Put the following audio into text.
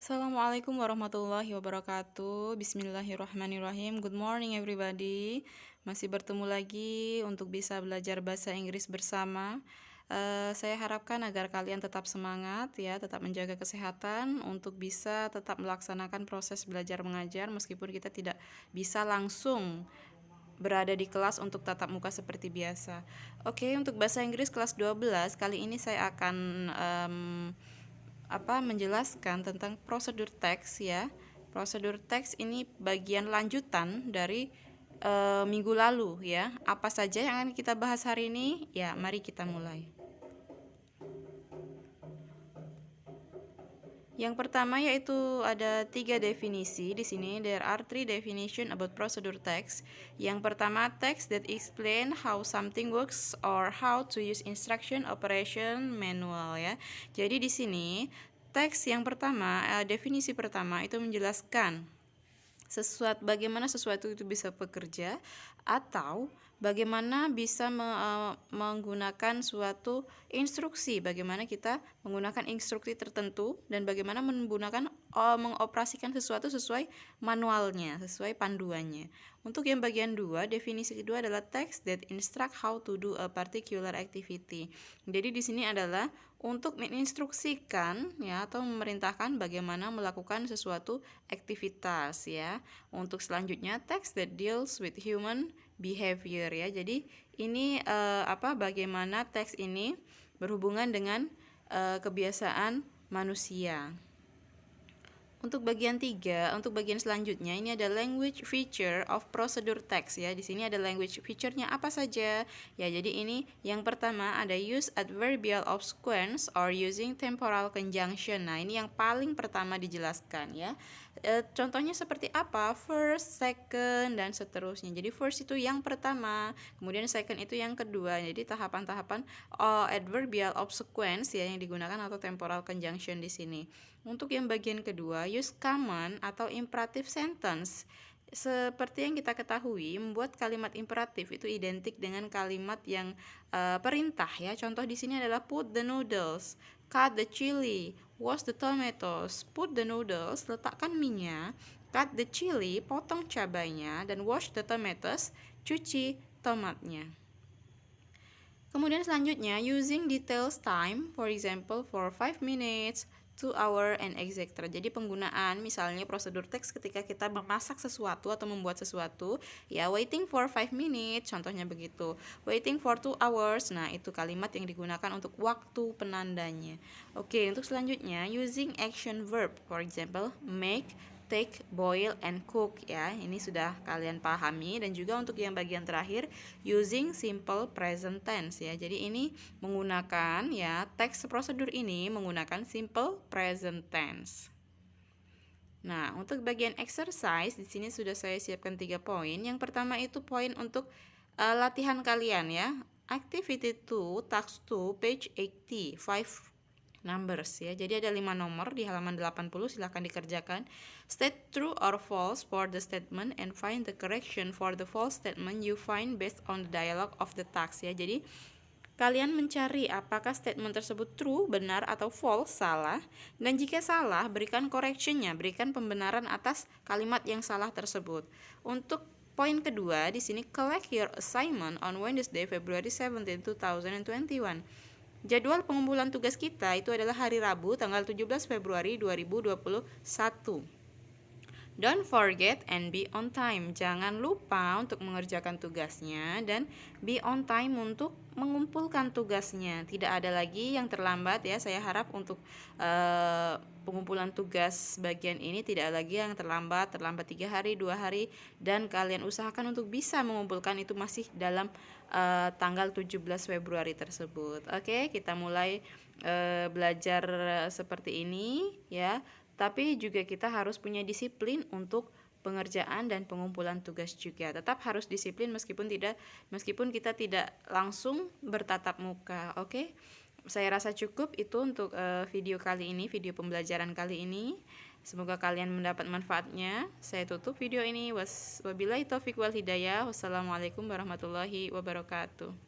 Assalamualaikum warahmatullahi wabarakatuh. Bismillahirrahmanirrahim. Good morning everybody. Masih bertemu lagi untuk bisa belajar bahasa Inggris bersama. Saya harapkan agar kalian tetap semangat ya, tetap menjaga kesehatan untuk bisa tetap melaksanakan proses belajar mengajar meskipun kita tidak bisa langsung berada di kelas untuk tatap muka seperti biasa. Oke, untuk bahasa Inggris kelas 12 kali ini saya akan menjelaskan tentang prosedur teks ya. Prosedur teks ini bagian lanjutan dari minggu lalu ya. Apa saja yang akan kita bahas hari ini? Ya, mari kita mulai. Yang pertama yaitu ada 3 definisi di sini. There are 3 definition about procedure text. Yang pertama, text that explain how something works or how to use instruction operation manual ya. Jadi di sini teks yang pertama, definisi pertama itu menjelaskan bagaimana sesuatu itu bisa bekerja atau bagaimana bisa menggunakan suatu instruksi, bagaimana kita menggunakan instruksi tertentu dan bagaimana mengoperasikan sesuatu sesuai manualnya, sesuai panduannya. Untuk yang bagian 2, definisi kedua adalah text that instruct how to do a particular activity. Jadi di sini adalah untuk menginstruksikan ya atau memerintahkan bagaimana melakukan sesuatu aktivitas ya. Untuk selanjutnya text that deals with human behavior ya. Jadi ini bagaimana teks ini berhubungan dengan kebiasaan manusia. Untuk bagian 3, untuk bagian selanjutnya ini ada language feature of procedure text ya. Di sini ada language feature-nya apa saja? Ya, jadi ini yang pertama ada use adverbial of sequence or using temporal conjunction. Nah, ini yang paling pertama dijelaskan ya. Contohnya seperti apa? First, second, dan seterusnya. Jadi first itu yang pertama, kemudian second itu yang kedua. Jadi tahapan-tahapan adverbial of sequence ya yang digunakan atau temporal conjunction di sini. Untuk yang bagian kedua, use command atau imperative sentence. Seperti yang kita ketahui, membuat kalimat imperatif itu identik dengan kalimat yang perintah ya. Contoh di sini adalah put the noodles, cut the chili, wash the tomatoes. Put the noodles, letakkan minyak, cut the chili, potong cabainya, dan wash the tomatoes, cuci tomatnya. Kemudian selanjutnya, using details time, for example, for 5 minutes, 2 hour, and etc. Jadi penggunaan misalnya prosedur teks ketika kita memasak sesuatu atau membuat sesuatu, ya waiting for 5 minutes, contohnya begitu. Waiting for 2 hours, nah itu kalimat yang digunakan untuk waktu penandanya. Oke, untuk selanjutnya, using action verb, for example, make, take, boil, and cook ya. Ini sudah kalian pahami. Dan juga untuk yang bagian terakhir, using simple present tense ya. Jadi ini menggunakan ya, teks prosedur ini menggunakan simple present tense. Nah, untuk bagian exercise di sini sudah saya siapkan 3 poin. Yang pertama itu poin untuk latihan kalian ya. Activity 2, task 2, page 80, 5 numbers ya. Jadi ada 5 nomor di halaman 80, silahkan dikerjakan. State true or false for the statement and find the correction for the false statement you find based on the dialogue of the task ya. Jadi kalian mencari apakah statement tersebut true, benar, atau false, salah. Dan jika salah, berikan correctionnya, berikan pembenaran atas kalimat yang salah tersebut. Untuk poin kedua, di sini collect your assignment on Wednesday, February 17, 2021. Jadwal pengumpulan tugas kita itu adalah hari Rabu tanggal 17 Februari 2021. Don't forget and be on time. Jangan lupa untuk mengerjakan tugasnya dan be on time untuk mengumpulkan tugasnya. Tidak ada lagi yang terlambat ya. Saya harap untuk pengumpulan tugas bagian ini tidak lagi yang terlambat 3 hari, 2 hari, dan kalian usahakan untuk bisa mengumpulkan itu masih dalam tanggal 17 Februari tersebut. Oke, kita mulai belajar seperti ini ya. Tapi juga kita harus punya disiplin untuk pengerjaan dan pengumpulan tugas juga. Tetap harus disiplin meskipun kita tidak langsung bertatap muka. Oke? Saya rasa cukup itu untuk video kali ini, video pembelajaran kali ini. Semoga kalian mendapat manfaatnya. Saya tutup video ini. Wabillahi taufiq wal hidayah. Wassalamualaikum warahmatullahi wabarakatuh.